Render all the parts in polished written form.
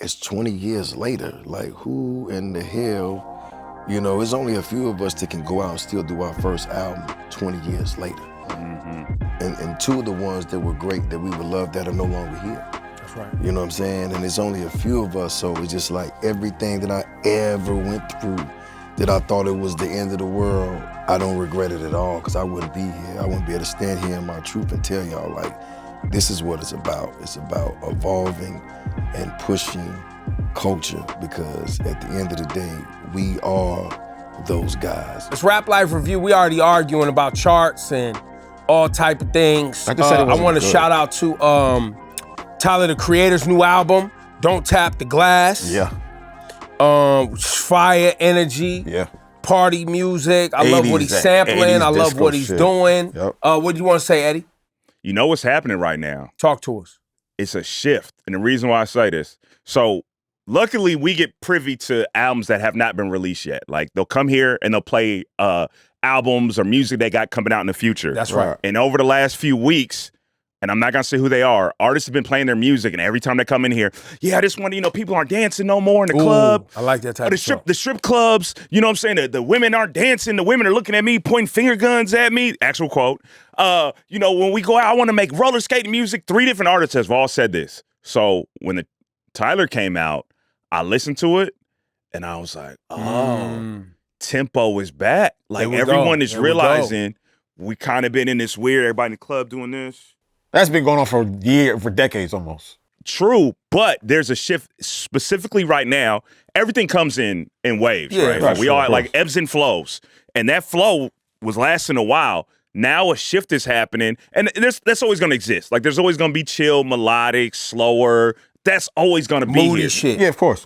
it's 20 years later. Like, who in the hell, you know, there's only a few of us that can go out and still do our first album 20 years later. And two of the ones that were great that we would love that are no longer here. That's right. You know what I'm saying? And there's only a few of us, so it's just like everything that I ever went through that I thought it was the end of the world, I don't regret it at all, because I wouldn't be here. I wouldn't be able to stand here in my truth and tell y'all, like, this is what it's about. It's about evolving and pushing culture, because at the end of the day, we are those guys. It's Rap Life Review. We already arguing about charts and all type of things. I just said it I want to shout out to Tyler, the Creator's new album, Don't Tap the Glass. Yeah. Fire energy. Yeah. Party music. I love what he's sampling. I love what he's doing. Yep. What do you want to say, Eddie? You know what's happening right now? Talk to us. It's a shift. And the reason why I say this, so luckily we get privy to albums that have not been released yet. Like, they'll come here and they'll play albums or music they got coming out in the future. That's right. And over the last few weeks, and I'm not gonna say who they are, artists have been playing their music, and every time they come in here, yeah, I just want to, you know, people aren't dancing no more in the club. I like that type of stuff. The strip clubs, you know what I'm saying? The women aren't dancing, the women are looking at me, pointing finger guns at me. Actual quote. You know, when we go out, I want to make roller skating music. 3 different artists have all said this. So when the Tyler came out, I listened to it, and I was like, oh, tempo is back. Like, everyone is realizing we kind of been in this weird, everybody in the club doing this. That's been going on for decades almost. True, but there's a shift specifically right now. Everything comes in waves, right? Like, we all like ebbs and flows, and that flow was lasting a while. Now a shift is happening, and that's always going to exist. Like, there's always going to be chill, melodic, slower. That's always going to be moody here. shit. Yeah, of course.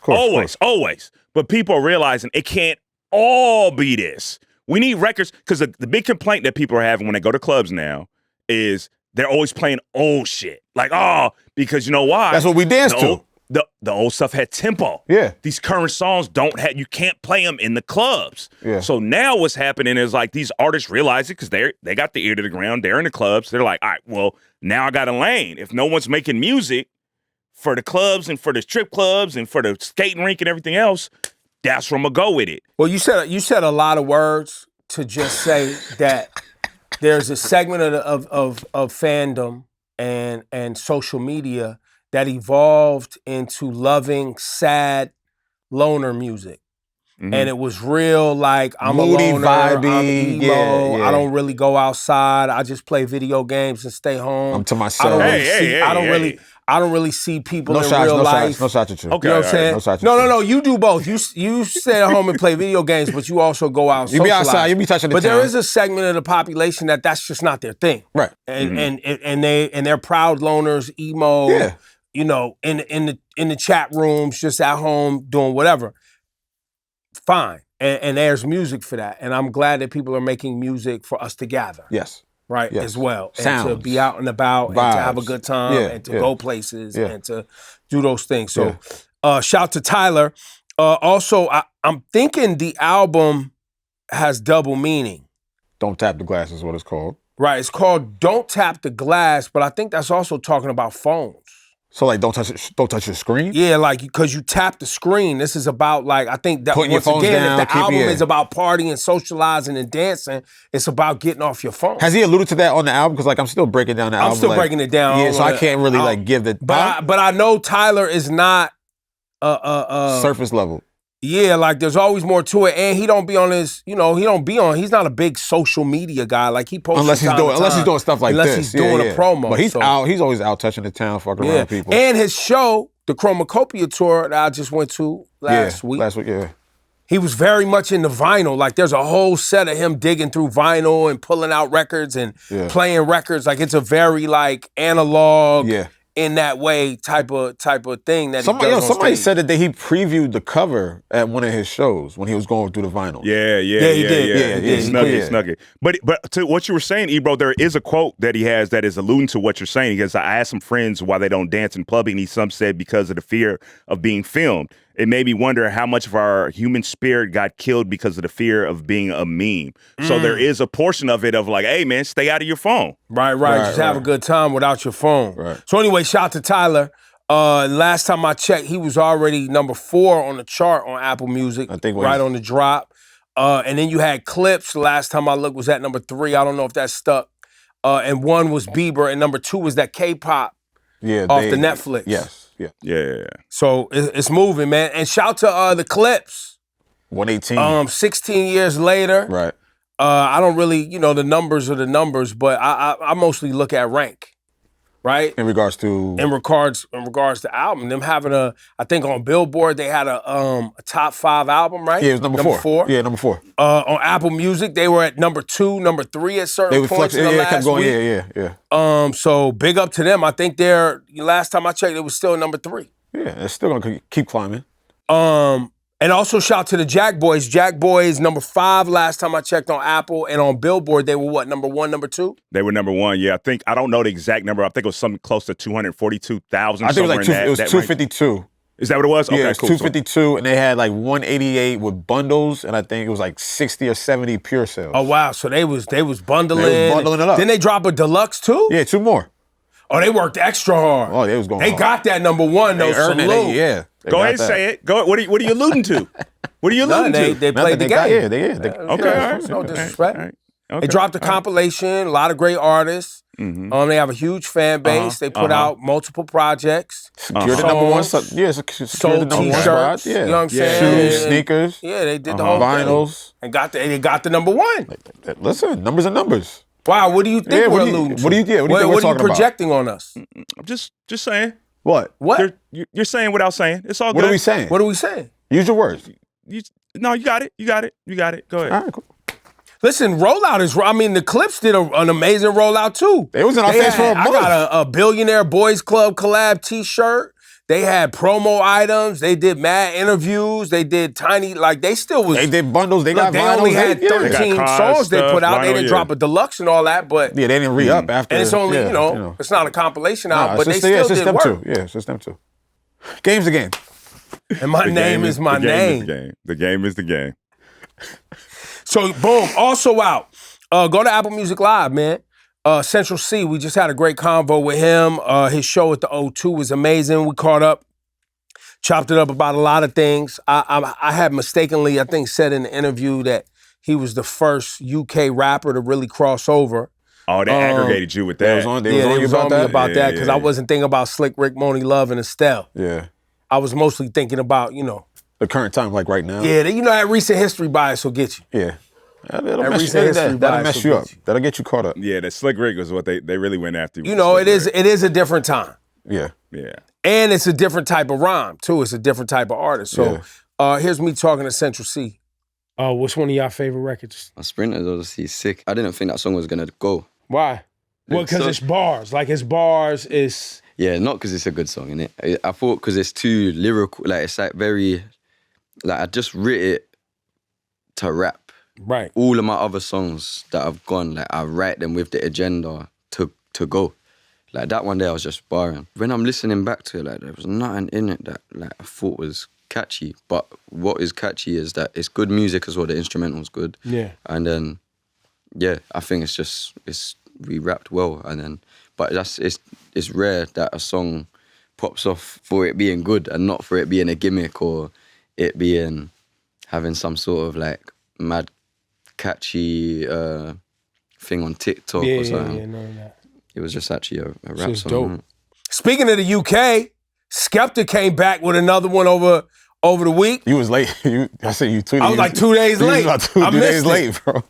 Always. But people are realizing it can't all be this. We need records, because the big complaint that people are having when they go to clubs now is they're always playing old shit. Like, because you know why? That's what we dance to. The old stuff had tempo. Yeah. These current songs you can't play them in the clubs. Yeah. So now what's happening is, like, these artists realize it, because they got the ear to the ground. They're in the clubs. They're like, all right, well, now I got a lane. If no one's making music for the clubs and for the strip clubs and for the skating rink and everything else, that's where I'm gonna go with it. Well, you said a lot of words to just say that there's a segment of fandom and social media that evolved into loving sad loner music. Mm-hmm. And it was real, like, I'm moody, a loner, vibey, I'm emo, yeah. I don't really go outside, I just play video games and stay home. I'm to myself. I don't really see people in shots, real life. No shots at you. Okay, You know what I'm saying? No shots at No, you do both. You stay at home and play video games, but you also go out and You be socialize. outside, you be touching the But town. there is a segment of the population that's just not their thing. Right. And they're proud loners, emo, Yeah. you know, in the chat rooms, just at home doing whatever. Fine. And there's music for that. And I'm glad that people are making music for us to gather. Yes. Right, yes. as well. Sounds. And to be out and about, Vibes. and to have a good time, and to go places, and to do those things. So shout to Tyler. Also, I'm thinking the album has double meaning. Don't Tap the Glass is what it's called. Right, it's called Don't Tap the Glass, but I think that's also talking about phones. So, like, don't touch your screen? Yeah, like, because you tap the screen. This is about, like, I think that putting your phones down, if the album is about partying, socializing, and dancing, it's about getting off your phone. Has he alluded to that on the album? Because, like, I'm still breaking down the album. I'm still breaking it down. Yeah, so I can't really, give the... But I know Tyler is not... surface level. Yeah, like, there's always more to it, and he don't be on his, he's not a big social media guy. Like, he posts unless he's doing stuff like unless this. He's doing a promo. But he's always out touching the town, fucking around people. And his show, the Chromacopia tour that I just went to last week. He was very much into vinyl. Like, there's a whole set of him digging through vinyl and pulling out records and playing records. Like, it's a very, like, analog, in that way type of thing that somebody said that he previewed the cover at one of his shows when he was going through the vinyl. Yeah, he snuck it. But to what you were saying, Ebro, there is a quote that he has that is alluding to what you're saying. Because I asked some friends why they don't dance in public, and some said because of the fear of being filmed. It made me wonder how much of our human spirit got killed because of the fear of being a meme. So there is a portion of it of like, hey, man, stay out of your phone. Right. Just have a good time without your phone. Right. So anyway, shout to Tyler. Last time I checked, he was already number 4 on the chart on Apple Music. I think right on the drop. And then you had Clips. The last time I looked was at number 3. I don't know if that stuck. And 1 was Bieber, and number 2 was that K-pop off the Netflix. Yes. Yeah. Yeah. So it's moving, man. And shout to the Clips. 118. 16 years later. Right. I don't really, the numbers are the numbers, but I mostly look at rank, right? In regards to the album, them having I think on Billboard they had a top 5 album, right? Yeah, it was number 4. Yeah, number 4. On Apple Music, they were at number 2, number 3 at certain points in the last kept going. week. Yeah. So big up to them. I think last time I checked, it was still number 3. Yeah, it's still gonna keep climbing. And also shout to the Jack Boys. Jack Boys number 5 last time I checked on Apple, and on Billboard they were what, number 1, number 2? They were number 1. Yeah, I don't know the exact number. I think it was something close to 242,000. I think it was it was 252. Rank. Is that what it was? Yeah, okay, it's cool. 252, and they had like 188 with bundles, and I think it was like 60 or 70 pure sales. Oh wow, so they was bundling. They was bundling it up. Then they drop a deluxe too? Yeah, 2 more. Oh, they worked extra hard. Oh, they was going. They hard. got that number 1 though. Salute. Go ahead and say it. Go. What are you alluding to? What are you alluding to? They played the game. Okay, all right. No disrespect. All right. Okay. They dropped a compilation. A lot of great artists. Mm-hmm. They have a huge fan base. They put out multiple projects. Secured the number 1. Sold T-shirts. Yeah. You know what I'm saying? Shoes, sneakers. Yeah, they did the whole vinyls. thing. And they got the number 1. Listen, numbers are numbers. Wow, what do you think we're alluding to? What do you think what are you projecting on us? I'm just saying. What? You're saying without saying. It's all good. What are we saying? What are we saying? Use your words. No, you got it. You got it. Go ahead. All right, cool. Listen, rollout is. The Clips did an amazing rollout too. It was in our face for a month. I got a Billionaire Boys Club collab T-shirt. They had promo items. They did mad interviews. They did tiny, they still was. They did bundles. They got they vinyls. Only had 13 songs they put out. They didn't drop a deluxe and all that, but yeah, they didn't re-up after. And it's only it's not a compilation out, but they still did work. Too. Yeah, it's just them too. Game's the game. And my name is my name. The game is the game. So boom, also out. Go to Apple Music Live, man. Central C, we just had a great convo with him. His show at the O2 was amazing. We caught up, chopped it up about a lot of things. I had mistakenly, I think, said in the interview that he was the first UK rapper to really cross over. Oh, they aggregated you with that. They was on me about that because I wasn't thinking about Slick Rick, Moni Love, and Estelle. Yeah. I was mostly thinking about, the current time, like right now. Yeah, that recent history bias will get you. Yeah. That'll That'll mess you up. That'll get you caught up. Yeah, the Slick Rick was what they really went after. It is a different time. Yeah. Yeah. And it's a different type of rhyme, too. It's a different type of artist. So here's me talking to Central C. What's one of y'all favorite records? Sprinters, obviously, sick. I didn't think that song was going to go. Why? Well, because it's bars. His bars is... Yeah, not because it's a good song, innit? I thought because it's too lyrical. It's very... I just writ it to rap. Right. All of my other songs that I've gone, I write them with the agenda to go. That one there, I was just barring. When I'm listening back to it, there was nothing in it that I thought was catchy. But what is catchy is that it's good music as well. The instrumental's good. Yeah. And then, I think we rapped well. And then, but it's rare that a song pops off for it being good and not for it being a gimmick or it being having some sort of mad catchy thing on TikTok or something. Yeah, none of that. It was just actually a rap song. Dope. Speaking of the UK, Skepta came back with another one over the week. You was late. I said you 2 days. I was 2 days late. You was about 2 days late, bro.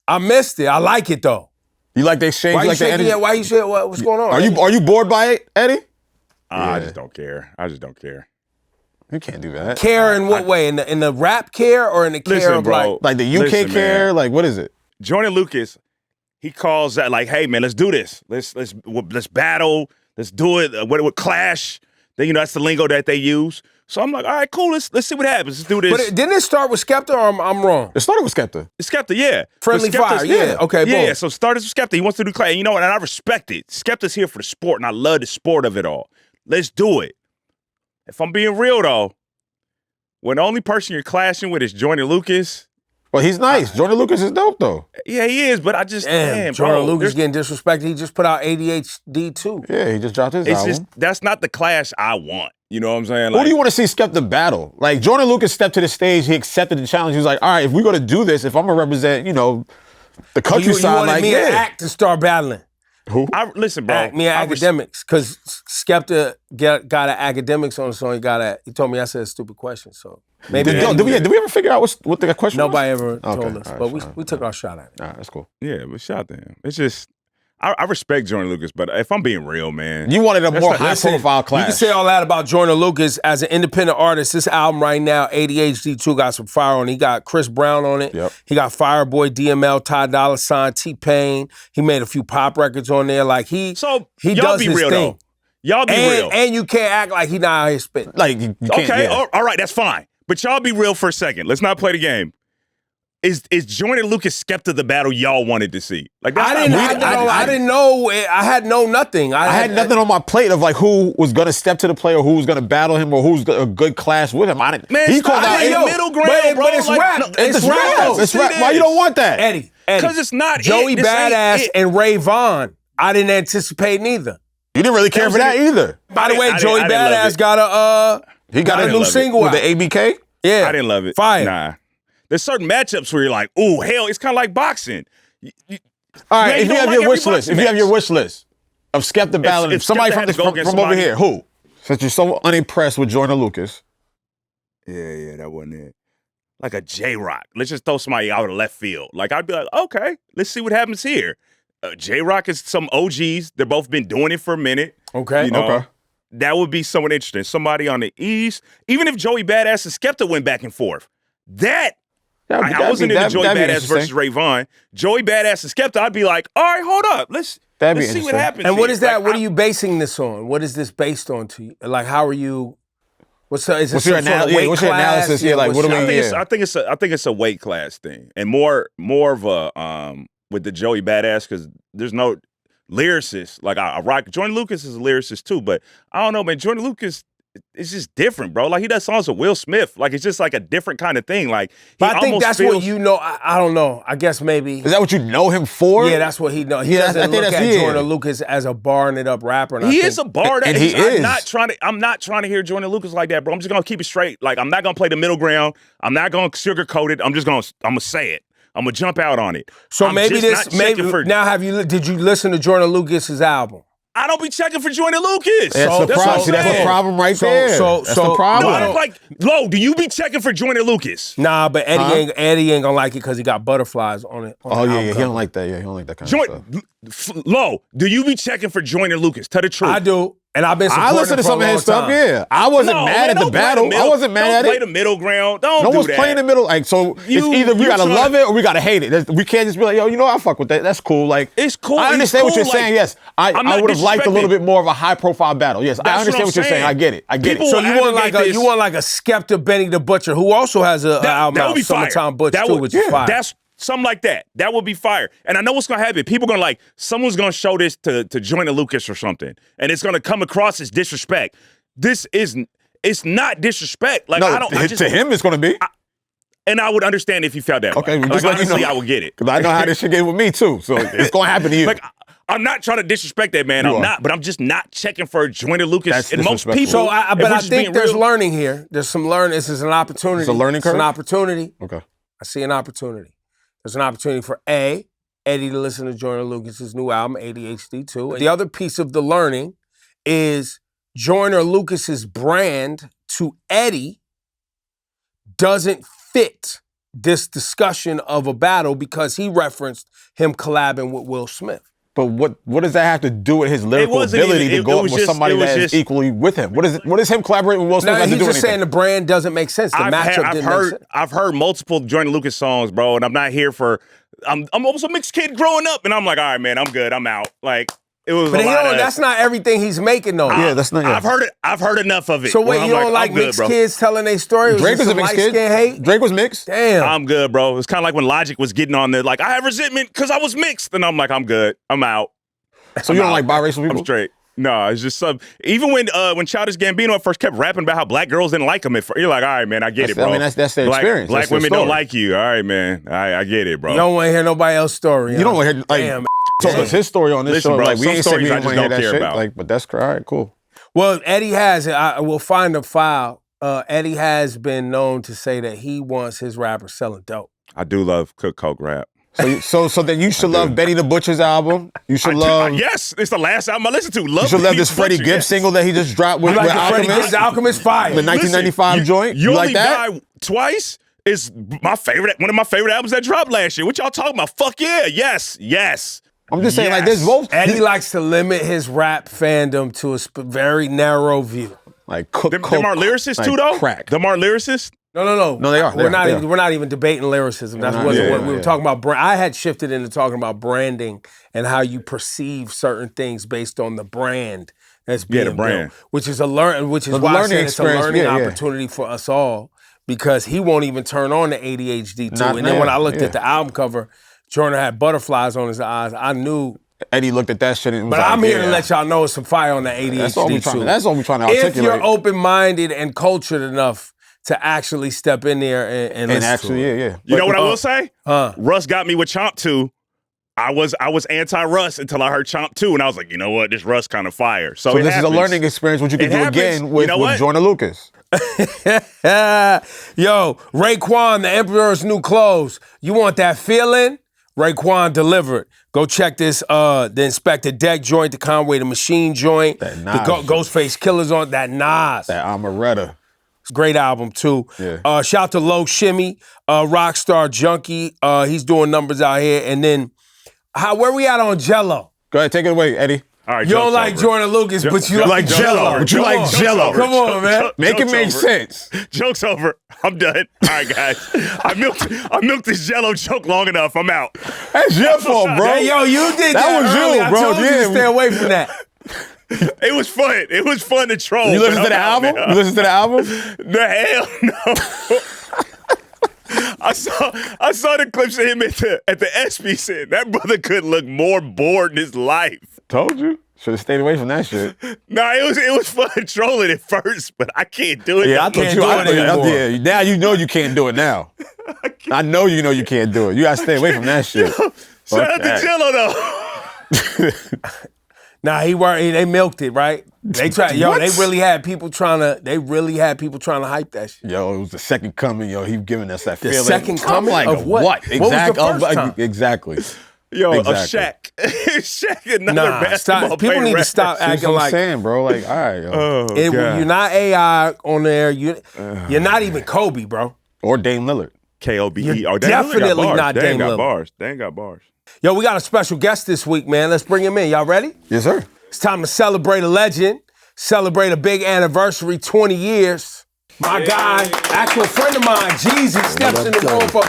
I missed it. I like it though. You like the exchange? Why you the energy? Why you saying what's going on? Are you bored by it, Eddie? I just don't care. You can't do that. Care in what way? In the rap care or in the care of bro, like the UK care? Man. What is it? Joyner Lucas, he calls that hey man, let's do this. Let's battle. Let's do it. With Clash. Then that's the lingo that they use. So I'm like, all right, cool. Let's see what happens. Let's do this. But didn't it start with Skepta or I'm wrong? It started with Skepta. It's Skepta, yeah. Friendly Fire, yeah. Okay, boom. Yeah, so started with Skepta. He wants to do Clash. And you know what? And I respect it. Skepta's here for the sport, and I love the sport of it all. Let's do it. If I'm being real, though, when the only person you're clashing with is Joyner Lucas, Well, he's nice. Joyner Lucas is dope, though. Yeah, he is, but I just, Joyner Lucas getting disrespected. He just put out ADHD too. Yeah, he just dropped his album. That's not the clash I want. You know what I'm saying? Who do you want to see Skepta battle? Like, Joyner Lucas stepped to the stage. He accepted the challenge. He was like, all right, if we're going to do this, if I'm going to represent, the countryside, you wanted me and Act to start battling. Who? Listen, bro. Me and Academics, because Skepta got an Academics on the song. He told me I said a stupid question, so maybe. Did we ever figure out what the question was? Nobody ever told us, but we took our shot at it. All right, that's cool. Yeah, but shout to him. It's just, I respect Joyner Lucas, but if I'm being real, man. You wanted a more high-profile clash. You can say all that about Joyner Lucas as an independent artist. This album right now, ADHD 2, got some fire on it. He got Chris Brown on it. Yep. He got Fireboy, DML, Ty Dolla $ign, T-Pain. He made a few pop records on there. Like, he y'all does be his real, thing. though. Y'all be real. And you can't act like he not out here spitting. Like, you can't, okay, all right, that's fine. But y'all be real for a second. Let's not play the game. Is Joyner Lucas Skepta the battle y'all wanted to see? Like, that's I didn't know. I had nothing. I had nothing on my plate of like who was gonna step to the plate or who was gonna battle him or who's a good clash with him. He called out middle ground, bro. But it's rap. It's rap. It's rap. Why you don't want that, Eddie? Because it's not Joey Badass and Ray Vaughn. I didn't anticipate neither. You didn't really care for that either. By the way, Joey Badass got a new single with the ABK. Yeah, I didn't love it. Fire. Nah. There's certain matchups where you're like, ooh, hell, it's kind of like boxing. All right, if you have your wish list, of Skepta battling somebody from over here, who? Since you're so unimpressed with Joyner Lucas. Yeah, that wasn't it. Like a J-Rock. Let's just throw somebody out of left field. Like, I'd be like, okay, let's see what happens here. J-Rock is some OGs. They've both been doing it for a minute. Okay. Okay. That would be someone interesting. Somebody on the East. Even if Joey Badass and Skepta went back and forth. I wasn't into Joey Badass versus Ray Vaughn. Joey Badass and Skepta, I'd be like, all right, hold up. Let's see what happens. And what is that? Like, what are you basing this on? What is this based on to you? Like, how are you? What's your analysis? Yeah, like, what do we? I think it's a weight class thing, and more of a with the Joey Badass because there's no lyricist. Like I rock. Joyner Lucas is a lyricist too, but I don't know, man. Joyner Lucas. It's just different, bro. Like, he does songs with Will Smith. Like, it's just like a different kind of thing. Like, but I think that's what you know. I don't know. I guess maybe. Is that what you know him for? Yeah, that's what he knows. He doesn't look at Joyner Lucas as a barring it up rapper. He is a bar. And he is. I'm not trying to hear Joyner Lucas like that, bro. I'm just gonna keep it straight. Like, I'm not gonna play the middle ground. I'm not gonna sugarcoat it. I'm gonna say it. I'm gonna jump out on it. So did you listen to Joyner Lucas's album? I don't be checking for Joyner Lucas. That's the problem. That's the problem right there. That's the problem. No, I don't like. Lo, do you be checking for Joyner Lucas? Nah, but Eddie ain't gonna like it because he got butterflies on it. He don't like that. Yeah, he don't like that kind of stuff. Lo, do you be checking for Joyner Lucas? Tell the truth. I do. And I've been supporting I listen to some of his stuff, yeah. I wasn't mad at the battle. I wasn't mad at it. Don't play the middle ground. No one's playing the middle. Like, so it's either we gotta love it or we gotta hate it. We can't just be like, yo, I fuck with that. That's cool. Like, it's cool. I understand what you're saying. Yes, I would have liked a little bit more of a high profile battle. Yes, I understand what you're saying. I get it. So you want like a Skepta Benny the Butcher, who also has an album out, Summertime Butch too, which is fire. That's something like that. That would be fire. And I know what's gonna happen. People gonna like, someone's gonna show this to Joyner Lucas or something, and it's gonna come across as disrespect. It's not disrespect. Like, no, to him it's gonna be. And I would understand if he felt that way. Like, honestly, I would get it. Because I know how this shit get with me too. So it's gonna happen to you. Like, I'm not trying to disrespect that man. I'm not, but I'm just not checking for Joyner Lucas. And most people. So, but I think there's learning here. There's some learning. This is an opportunity. It's a learning curve. It's an opportunity. Okay. I see an opportunity. There's an opportunity for Eddie to listen to Joyner Lucas's new album, ADHD 2. And the other piece of the learning is Joyner Lucas's brand to Eddie doesn't fit this discussion of a battle because he referenced him collabing with Will Smith. But what does that have to do with his lyrical ability to go up with somebody that is equally with him? What is him collaborating with Will Smith have to do with anything? He's just saying the brand doesn't make sense. The matchup didn't make sense. I've heard multiple Joyner Lucas songs, bro, and I'm not here for. I'm almost a mixed kid growing up, and I'm like, all right, man, I'm good, I'm out. Like, it was. But that's not everything he's making, though. Yeah, that's not. Yeah. I've heard enough of it. So wait, you don't like mixed kids telling their story? Drake was a mixed kid. Hate? Drake was mixed. Damn, I'm good, bro. It's kind of like when Logic was getting on there, like, I have resentment because I was mixed, and I'm like, I'm good, I'm out. So you don't like biracial people? I'm straight. No, it's just even when Childish Gambino at first kept rapping about how black girls didn't like him, you're like, all right, man, I get it, bro. I mean, that's their experience. Black women don't like you. All right, man, I get it, bro. You don't want to hear nobody else's story. You don't want to hear like told us his story on this show. Bro, like we ain't stories we I just don't care about. Like, but that's all right, cool. Well, Eddie has it. I will find a file. Eddie has been known to say that he wants his rappers selling dope. I do love Coke rap. So then you should love Benny the Butcher's album. You should love. Yes, it's the last album I listened to. You should love this Freddie Gibbs single that he just dropped with Alchemist. Alchemist fire. The 1995 joint. You like that? Die Twice is my favorite. One of my favorite albums that dropped last year. What y'all talking about? Fuck yeah, yes. I'm just saying, like, there's both. Eddie likes to limit his rap fandom to a very narrow view. Like them are lyricists too, though. Crack. Them are lyricists. No, they are. We're not even debating lyricism. That's what we were talking about. I had shifted into talking about branding and how you perceive certain things based on the brand that's being built, which is why I said it's a learning opportunity for us all, because he won't even turn on the ADHD too. And then when I looked at the album cover, Jordan had butterflies on his eyes. I knew. Eddie looked at that shit and was But I'm here to let y'all know it's some fire on the ADHD too. That's all we're trying to articulate. If you're open-minded and cultured enough to actually step in there and listen actually, to it. You know what I will say? Russ got me with Chomp 2. I was anti-Russ until I heard Chomp 2, and I was like, you know what? This Russ kind of fire. So this is a learning experience, what you can do again with Jordan Lucas. Yo, Raekwon, the Emperor's New Clothes. You want that feeling? Raekwon delivered. Go check this, the Inspector Deck joint, the Conway the Machine joint, the Ghostface Killers on that Nas. That Amaretta. It's a great album, too. Yeah. Shout to Low Shimmy, Rockstar Junkie. He's doing numbers out here. And then, where we at on Jello? Go ahead, take it away, Eddie. All right, you don't like Jordan Lucas, but you like Jello. But you like Jello. Come on, man. Make it make sense. Joke's over. I'm done. All right, guys. I milked this Jello joke long enough. I'm out. That's your fault, bro. Hey, yo, you did that. That was early. you, bro. I told you to stay away from that. It was fun. It was fun to troll. You listen to the album? You listen to the album? The hell no. I saw the clips of him at the ESPY set. That brother couldn't look more bored in his life. Told you. Should have stayed away from that shit. No, it was fun trolling at first, but I can't do it. Yeah, I thought you. Now you know you can't do it now. I know you know you can't do it. You gotta stay away from that shit. Shout out to Jello though. Nah, they milked it, right? They tried, they really had people trying to hype that shit. Yo, it was the second coming, yo. He giving us that feeling. The second coming like, of what? Exactly. What was the first time? Exactly. Yo, Shaq. Shaq, another basketball player. People need to stop acting like. I'm saying, bro. Like, all right, yo. You're not AI on there. You're not even Kobe, bro. Or Dame Lillard. KOBE. You're definitely not Dame Lillard. They ain't got bars. Yo, we got a special guest this week, man. Let's bring him in. Y'all ready? Yes, sir. It's time to celebrate a legend, celebrate a big anniversary, 20 years. My guy, actual friend of mine, Jeezy, steps in the room for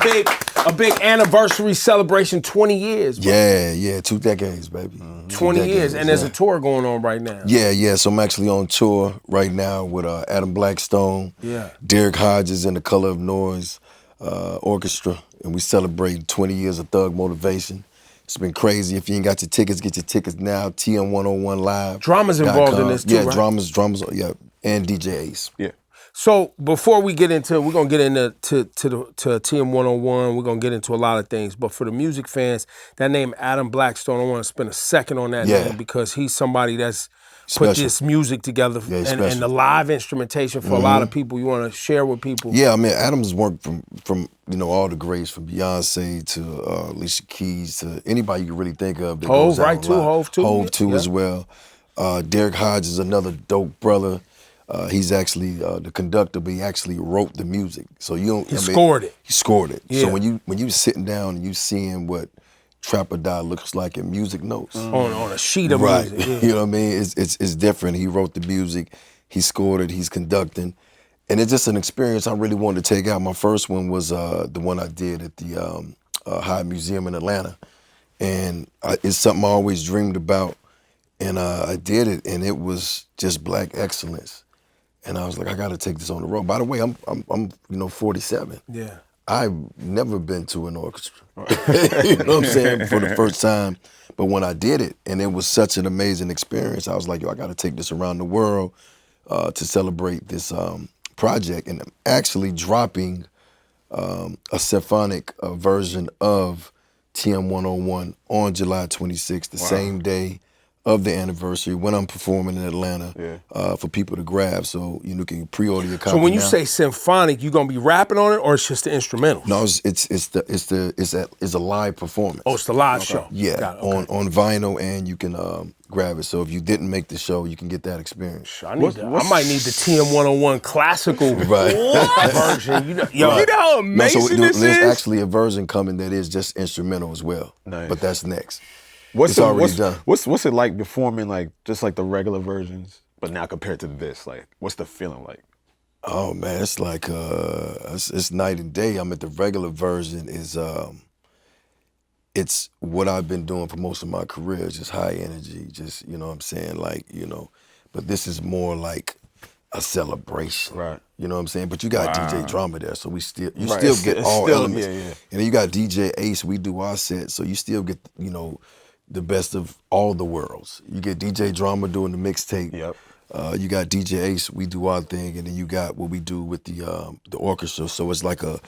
a big anniversary celebration, 20 years, bro. Yeah, 2 decades, baby. 20 years, and there's a tour going on right now. Yeah, so I'm actually on tour right now with Adam Blackstone, Derek Hodges and the Color of Noise Orchestra, and we celebrate 20 years of Thug Motivation. It's been crazy. If you ain't got your tickets, get your tickets now. TM101 Live. Drama's involved in this too, right? Drama's, and DJ Ace. Yeah. So before we get into, we're gonna get into to TM101. We're gonna get into a lot of things. But for the music fans, that name Adam Blackstone, I want to spend a second on that name because he's somebody that's put this music together and the live instrumentation for a lot of people. You want to share with people? Yeah, I mean, Adam's worked from all the greats, from Beyonce to Alicia Keys to anybody you can really think of. Hove, right, too. Hove, too. Hove, too, as well. Derek Hodges is another dope brother. He's actually the conductor, but he actually wrote the music. So you don't. Scored it. He scored it. Yeah. So when you sitting down and you seeing what Trap or Die looks like in music notes. On a sheet of music. Yeah. You know what I mean? It's different. He wrote the music, he scored it, he's conducting. And it's just an experience I really wanted to take out. My first one was the one I did at the High Museum in Atlanta. And it's something I always dreamed about. And I did it, and it was just black excellence. And I was like, I gotta take this on the road. By the way, I'm 47. Yeah. I've never been to an orchestra. You know what I'm saying? For the first time. But when I did it, and it was such an amazing experience, I was like, yo, I got to take this around the world to celebrate this project. And I'm actually dropping a symphonic version of TM101 on July 26th, the same day of the anniversary when I'm performing in Atlanta for people to grab. So you can pre-order your copy. So when you say symphonic, you gonna be rapping on it, or it's just the instrumentals? No, it's a live performance. Oh, it's the live show. Yeah, on vinyl, and you can grab it. So if you didn't make the show, you can get that experience. I might need the TM101 classical version. You know how amazing this is? There's actually a version coming that is just instrumental as well. Nice. But that's next. What's done. What's it like performing like just like the regular versions, but now compared to this? Like, what's the feeling like? Oh man, it's like it's night and day. I mean, the regular version is it's what I've been doing for most of my career, just high energy, just you know what I'm saying, like, you know, but this is more like a celebration. Right. You know what I'm saying? But you got DJ Drama there, so you still get all elements. Yeah. And then you got DJ Ace, we do our set, so you still get, you know, the best of all the worlds. You get DJ Drama doing the mixtape. Yep. You got DJ Ace, we do our thing, and then you got what we do with the orchestra. So it's like a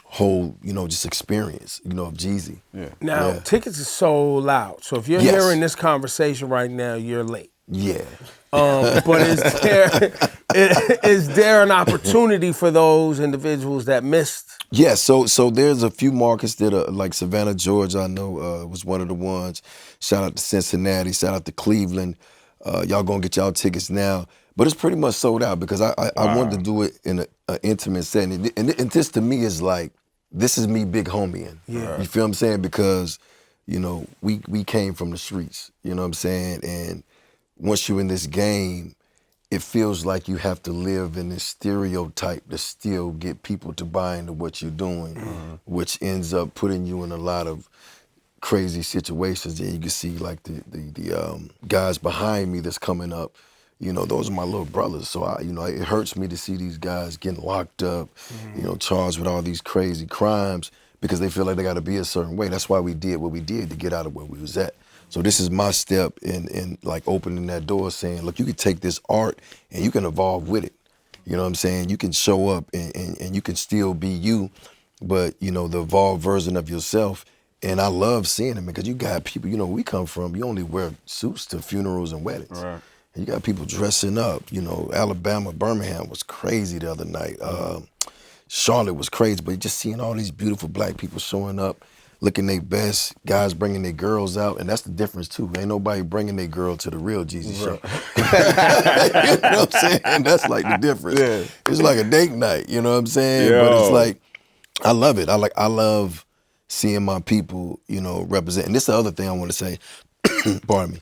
whole, you know, just experience, you know, of Jeezy. Yeah. Now, tickets are sold out. So if you're hearing this conversation right now, you're late. Yeah. But is there an opportunity for those individuals that missed? Yeah, so there's a few markets that are like Savannah, Georgia, I know was one of the ones. Shout out to Cincinnati, shout out to Cleveland. Y'all gonna get y'all tickets now. But it's pretty much sold out because I wanted to do it in an intimate setting. And this to me is like, this is me big homieing. Yeah. You feel what I'm saying? Because, you know, we came from the streets, you know what I'm saying? And once you're in this game, it feels like you have to live in this stereotype to still get people to buy into what you're doing, which ends up putting you in a lot of crazy situations. And you can see like the guys behind me that's coming up, you know, those are my little brothers. So it hurts me to see these guys getting locked up, you know, charged with all these crazy crimes because they feel like they got to be a certain way. That's why we did what we did, to get out of where we was at. So this is my step in like opening that door, saying, look, you can take this art and you can evolve with it. You know what I'm saying? You can show up and you can still be you, but, you know, the evolved version of yourself. And I love seeing it because you got people, you know, we come from, you only wear suits to funerals and weddings. Right. And you got people dressing up, you know, Alabama, Birmingham was crazy the other night. Charlotte was crazy, but just seeing all these beautiful black people showing up, looking their best, guys bringing their girls out, and that's the difference too. Ain't nobody bringing their girl to the real Jeezy show. You know what I'm saying? That's like the difference. Yeah. It's like a date night, you know what I'm saying? Yo. But it's like, I love it. I love seeing my people, you know, represent. And this is the other thing I want to say, pardon me.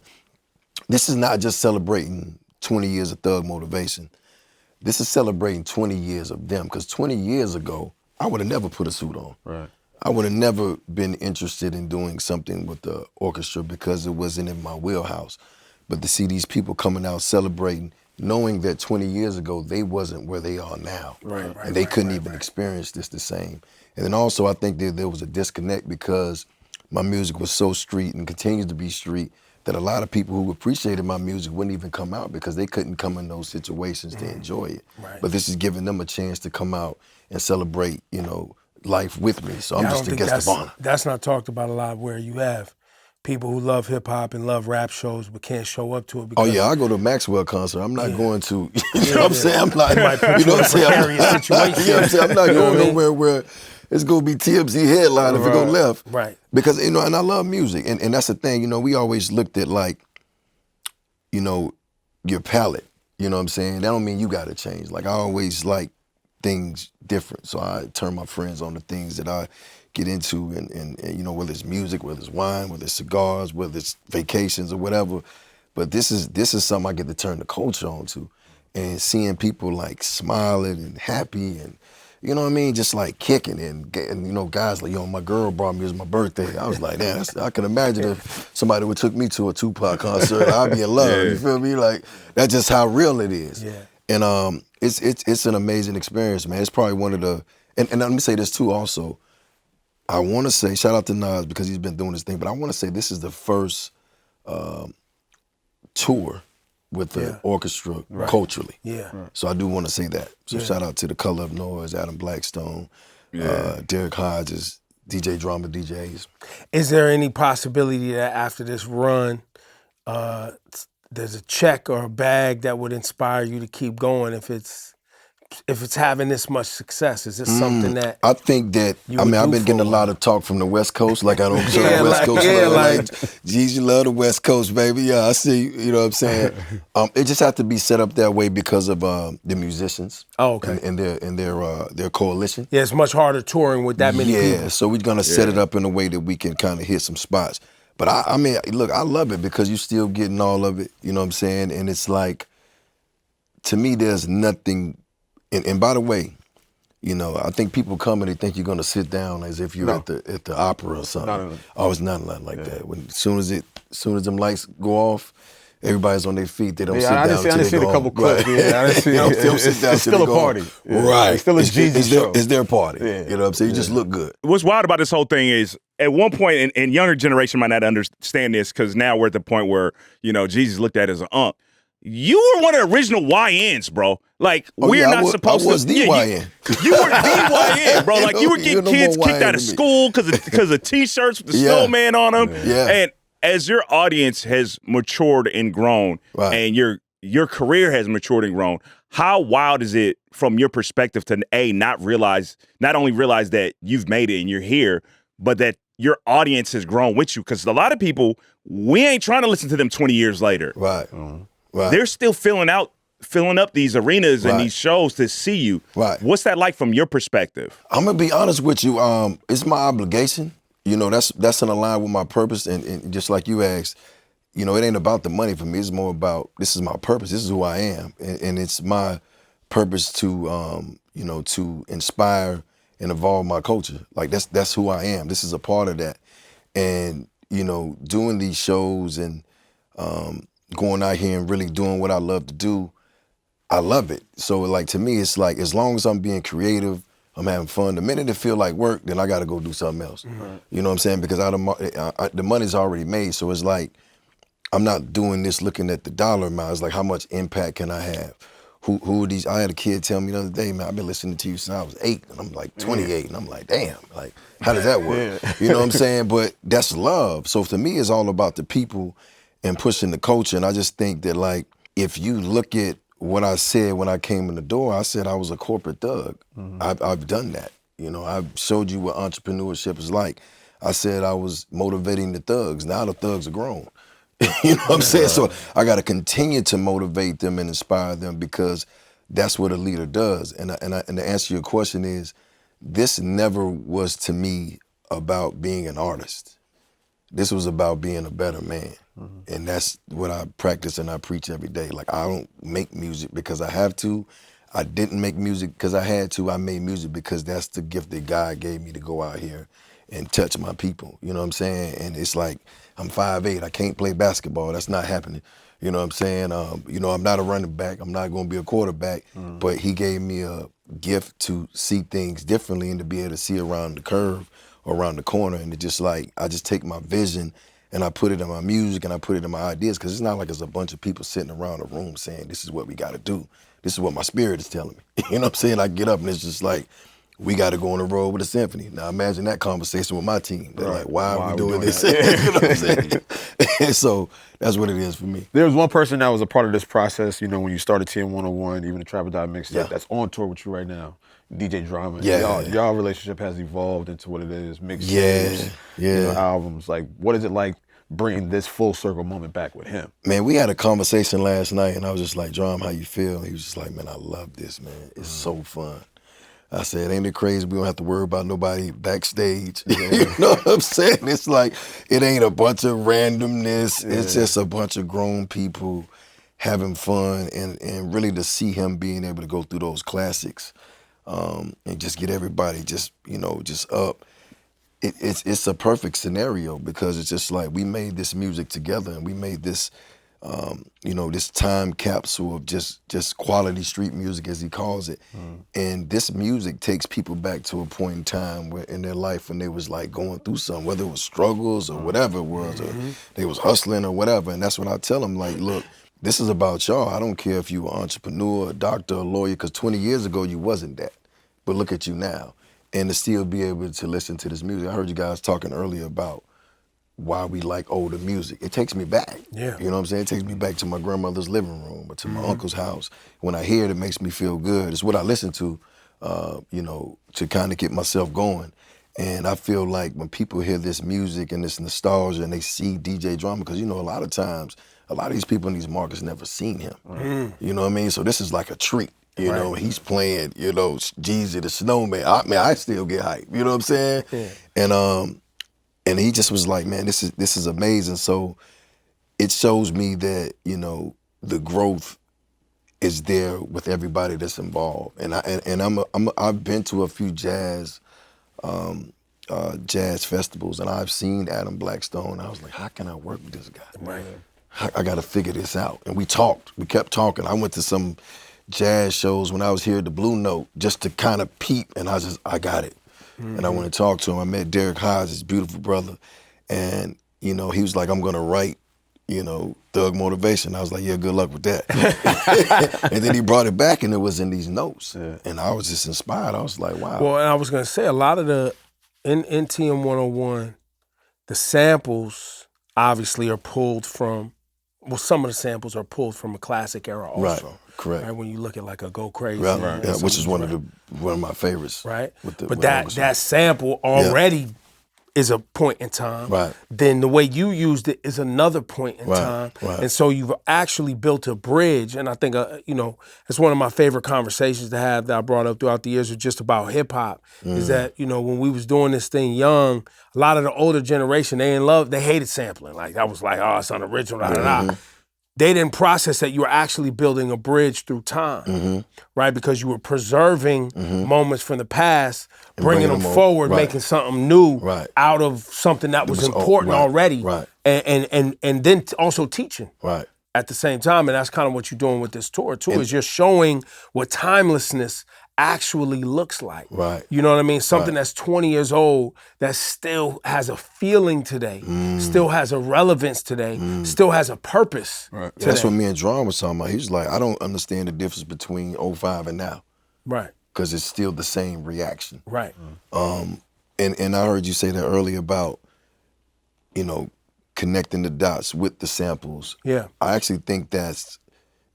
This is not just celebrating 20 years of Thug Motivation. This is celebrating 20 years of them, because 20 years ago, I would have never put a suit on. Right. I would have never been interested in doing something with the orchestra because it wasn't in my wheelhouse. But to see these people coming out celebrating, knowing that 20 years ago, they wasn't where they are now. Right, and they couldn't even experience this the same. And then also, I think that there was a disconnect because my music was so street and continues to be street that a lot of people who appreciated my music wouldn't even come out because they couldn't come in those situations to enjoy it. Right. But this is giving them a chance to come out and celebrate, you know, life with me. So I'm just a guest of honor. That's not talked about a lot, where you have people who love hip hop and love rap shows but can't show up to it. Oh yeah, I go to a Maxwell concert. I'm not going to, you know what I'm saying? I'm not, you know what I'm saying? You know what I'm saying? I'm not going nowhere where it's gonna be TMZ headline if it go left. Right. Because, you know, and I love music. And that's the thing, you know, we always looked at like, you know, your palate. You know what I'm saying? That don't mean you gotta change. Like I always like things different. So I turn my friends on to things that I get into and you know, whether it's music, whether it's wine, whether it's cigars, whether it's vacations or whatever. But this is something I get to turn the culture on to. And seeing people like smiling and happy and, you know what I mean, just like kicking and you know, guys like, yo, my girl brought me, it was my birthday. I was like, damn, I can imagine if somebody would took me to a Tupac concert, I'd be in love. Yeah. You feel me? Like, that's just how real it is. Yeah. And it's an amazing experience, man. It's probably one of the, And let me say this too also. I want to say, shout out to Nas because he's been doing this thing, but I want to say this is the first tour with the orchestra culturally. Yeah. So I do want to say that. So shout out to The Color of Noise, Adam Blackstone, Derek Hodges, DJ Drama DJs. Is there any possibility that after this run, there's a check or a bag that would inspire you to keep going if it's having this much success? Is this something that I think that, I've been getting a lot of talk from the West Coast, like I don't serve the West Coast. Like, Jeezy love the West Coast, baby. Yeah, I see, you know what I'm saying? It just has to be set up that way because of the musicians. Oh, okay. And their coalition. Yeah, it's much harder touring with that many people. Yeah, so we're gonna set it up in a way that we can kind of hit some spots. But I mean, look, I love it because you're still getting all of it, you know what I'm saying? And it's like, to me, there's nothing. And by the way, you know, I think people come and they think you're gonna sit down as if you're at the opera or something. No. Oh, it's not like that. As soon as them lights go off, everybody's on their feet. They don't sit down. I didn't see a couple clips. Right. Yeah, I didn't see. They don't sit down. It's still a party. Right. It's still a Jeezy show. It's their party. Yeah. You know what I'm saying? You just look good. What's wild about this whole thing is, at one point, and younger generation might not understand this because now we're at the point where, you know, Jeezy's looked at as an unk. You were one of the original YNs, bro. Like, we're not supposed to. I was the YN. You were the YN, bro. Like, you were getting kids kicked out of school because of T-shirts with the snowman on them. Yeah. And as your audience has matured and grown, and your career has matured and grown, how wild is it from your perspective to not only realize that you've made it and you're here, but that your audience has grown with you? Because a lot of people, we ain't trying to listen to them 20 years later. Right. Right. They're still filling up these arenas and these shows to see you. Right. What's that like from your perspective? I'm gonna be honest with you. It's my obligation. You know, that's in line with my purpose. And just like you asked, you know, it ain't about the money for me. It's more about, this is my purpose. This is who I am, and it's my purpose to you know, to inspire and evolve my culture. Like that's who I am. This is a part of that. And you know, doing these shows and going out here and really doing what I love to do, I love it. So like, to me, it's like, as long as I'm being creative, I'm having fun. The minute it feel like work, then I got to go do something else. Right. You know what I'm saying? Because the money's already made. So it's like, I'm not doing this looking at the dollar amount. It's like, how much impact can I have? Who are these? I had a kid tell me the other day, man, I've been listening to you since I was 8, and I'm like 28, and I'm like, damn, like, how does that work? You know what I'm saying? But that's love. So to me, it's all about the people and pushing the culture. And I just think that, like, if you look at what I said when I came in the door, I said I was a corporate thug. I've done that. You know, I've showed you what entrepreneurship is like. I said I was motivating the thugs. Now the thugs are grown. You know what I'm saying? So I got to continue to motivate them and inspire them, because that's what a leader does. And to answer your question is, this never was to me about being an artist. This was about being a better man. And that's what I practice and I preach every day. Like, I don't make music because I have to. I didn't make music because I had to. I made music because that's the gift that God gave me to go out here and touch my people. You know what I'm saying? And it's like, I'm 5'8". I can't play basketball. That's not happening. You know what I'm saying? You know, I'm not a running back. I'm not going to be a quarterback. But he gave me a gift to see things differently and to be able to see around the curve or around the corner. And it just like, I just take my vision and I put it in my music and I put it in my ideas, because it's not like it's a bunch of people sitting around a room saying, this is what we got to do. This is what my spirit is telling me. You know what I'm saying? I get up and it's just like, we got to go on the road with a symphony. Now imagine that conversation with my team. They're like, why are we doing this? You know what I'm saying? And so that's what it is for me. There was one person that was a part of this process, you know, when you started TM101, even the Travel Die mixtape, that's on tour with you right now, DJ Drama. Y'all relationship has evolved into what it is, mixtapes, you know, albums. Like, what is it like bringing this full circle moment back with him? Man, we had a conversation last night and I was just like, Drum, how you feel? He was just like, man, I love this, man. It's so fun. I said, ain't it crazy? We don't have to worry about nobody backstage. You know what I'm saying? It's like, it ain't a bunch of randomness. It's just a bunch of grown people having fun, and really to see him being able to go through those classics and just get everybody just, you know, just up. It's a perfect scenario, because it's just like, we made this music together and we made this you know, this time capsule of just quality street music, as he calls it. And this music takes people back to a point in time where in their life when they was like going through something, whether it was struggles or whatever it was, or they was hustling or whatever. And that's what I tell them, like, look, this is about y'all. I don't care if you were an entrepreneur, a doctor, a lawyer, because 20 years ago you wasn't that. But look at you now. And to still be able to listen to this music. I heard you guys talking earlier about why we like older music. It takes me back. Yeah. You know what I'm saying? It takes me back to my grandmother's living room or to my uncle's house. When I hear it, it makes me feel good. It's what I listen to, you know, to kind of get myself going. And I feel like when people hear this music and this nostalgia and they see DJ Drama, because, you know, a lot of times, a lot of these people in these markets never seen him. You know what I mean? So this is like a treat. You know, he's playing, you know, Jeezy the Snowman. I still get hyped. You know what I'm saying? Yeah. And he just was like, man, this is amazing. So it shows me that, you know, the growth is there with everybody that's involved. And I've been to a few jazz festivals, and I've seen Adam Blackstone. I was like, how can I work with this guy? Right. I got to figure this out. And we talked. We kept talking. I went to some jazz shows when I was here at the Blue Note just to kind of peep, and I got it. And I went and talked to him. I met Derek Hodge, his beautiful brother, and, you know, he was like, I'm going to write, you know, Thug Motivation. I was like, yeah, good luck with that. And then he brought it back, and it was in these notes. Yeah. And I was just inspired. I was like, wow. Well, and I was going to say, a lot of in TM101, the samples obviously are pulled from, well, some of the samples are pulled from a classic era also. Right, correct. Right, when you look at like a Go Crazy. Right. Yeah, which is one of my favorites. Right, but that sample already is a point in time. Right. Then the way you used it is another point in time. Right. And so you've actually built a bridge. And I think, you know, it's one of my favorite conversations to have that I brought up throughout the years are just about hip hop. Is that, you know, when we was doing this thing young, a lot of the older generation, they hated sampling. Like that was like, oh, it's unoriginal, da-da-da. They didn't process that you were actually building a bridge through time, right? Because you were preserving moments from the past, bringing them forward, making something new out of something that was important already, and then also teaching at the same time. And that's kind of what you're doing with this tour too, is you're showing what timelessness actually looks like. Right. You know what I mean? Something that's 20 years old that still has a feeling today, still has a relevance today, still has a purpose today. That's what me and Dron was talking about. He was like, I don't understand the difference between 05 and now. Right. Because it's still the same reaction. Right. And I heard you say that earlier about, you know, connecting the dots with the samples. Yeah. I actually think that's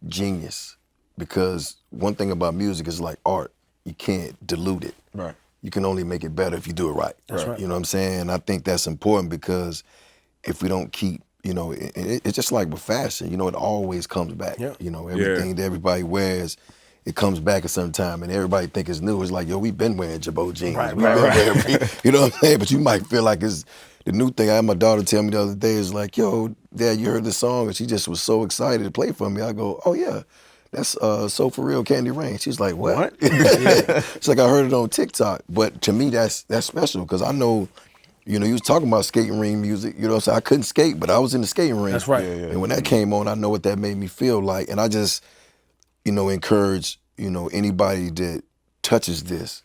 genius. Because one thing about music is like art. You can't dilute it. Right. You can only make it better if you do it right. That's right. You know what I'm saying? And I think that's important because if we don't keep, you know, it's just like with fashion. You know, it always comes back. Yeah. You know, everything that everybody wears, it comes back at some time, and everybody think it's new. It's like, yo, we've been wearing Jabot jeans. You know what I'm saying? But you might feel like it's the new thing. I had my daughter tell me the other day, is like, yo, Dad, you heard this song? And she just was so excited to play for me. I go, oh, yeah. That's So For Real Candy Rain. She's like, what? It's like, I heard it on TikTok. But to me, that's special because I know, you know, you was talking about skating ring music, you know, so I couldn't skate, but I was in the skating ring. That's right. And when that came on, I know what that made me feel like. And I just, you know, encourage, you know, anybody that touches this,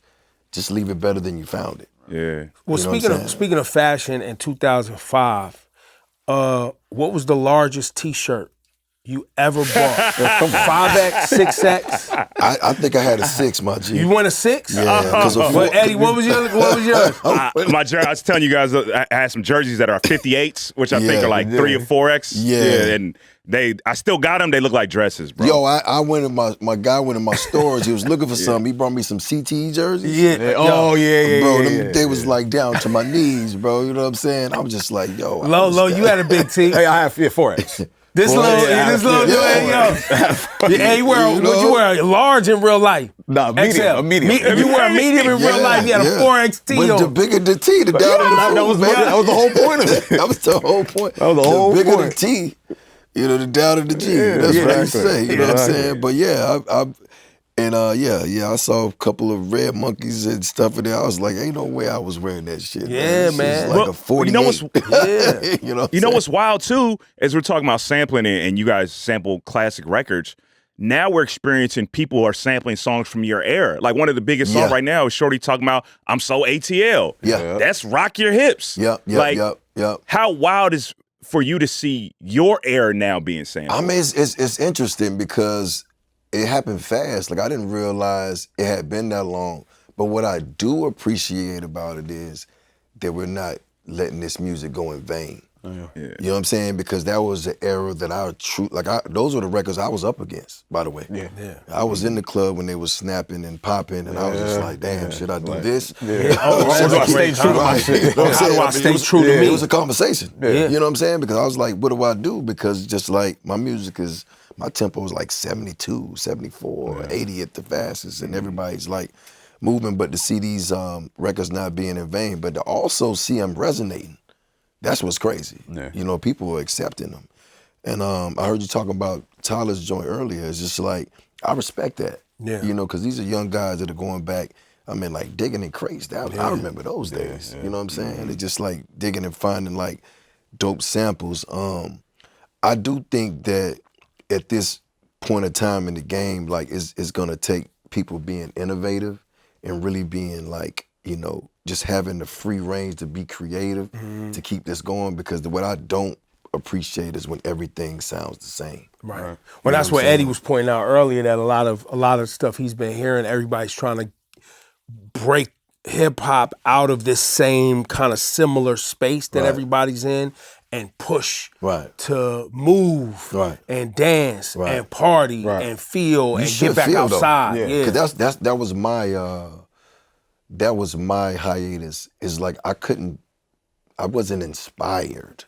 just leave it better than you found it. Yeah. Well, You know speaking of fashion, in 2005, what was the largest T-shirt you ever bought? 5X, 6X? I think I had a 6, my G. You went a 6? Yeah. Eddie, what was yours? My jersey, I was telling you guys, I had some jerseys that are 58s, which I think are like 3 or 4X. Yeah. And I still got them. They look like dresses, bro. Yo, I went in my guy went in my storage. He was looking for something. He brought me some CTE jerseys. Yeah. Oh, yeah. Bro, they was like down to my knees, bro. You know what I'm saying? I was just like, yo. Low, you had a big T. Hey, I have 4X. This little, hey, you wear large in real life. No, medium. If you wear a medium in real life, you had a 4X T. But the bigger the T, the down in the foot, that was the whole point of it. That was the whole point. That was the whole bigger point. the T, you know, the down in the G. That's what I say. You know what I'm saying? But yeah, And yeah, I saw a couple of red monkeys and stuff in there. I was like, ain't no way I was wearing that shit. Yeah, man. Like a 48. You know what's you know what's wild too, as we're talking about sampling and you guys sample classic records. Now we're experiencing people are sampling songs from your era. Like one of the biggest songs right now is Shorty talking about "I'm so ATL." Yeah, that's Rock Your Hips. Yep. How wild is for you to see your era now being sampled? I mean, it's interesting because it happened fast. Like I didn't realize it had been that long. But what I do appreciate about it is that we're not letting this music go in vain. Yeah. You know what I'm saying? Because that was the era that those were the records I was up against, by the way. Yeah. I was in the club when they was snapping and popping, and I was just like, damn, should I do this? Yeah. How do I stay true to my shit? How do I stay true to me? It was a conversation. Yeah. You know what I'm saying? Because I was like, what do I do? Because just like my music is, my tempo is like 72, 74, 80 at the fastest, and everybody's like moving. But to see these records not being in vain, but to also see them resonating, that's what's crazy. Yeah. You know, people are accepting them. And I heard you talking about Tyler's joint earlier. It's just like, I respect that. Yeah. You know, because these are young guys that are going back, I mean, like digging in crates. I remember those days. You know what I'm saying? They're just like digging and finding like dope samples. I do think that at this point of time in the game, like it's gonna take people being innovative and really being like, you know, just having the free range to be creative to keep this going, because what I don't appreciate is when everything sounds the same. Right. Well, that's what Eddie was pointing out earlier, that a lot of stuff he's been hearing, everybody's trying to break hip hop out of this same kind of similar space that everybody's in and push to move and dance and party and feel and get back outside. Yeah. Cause that was my hiatus. Is like I wasn't inspired,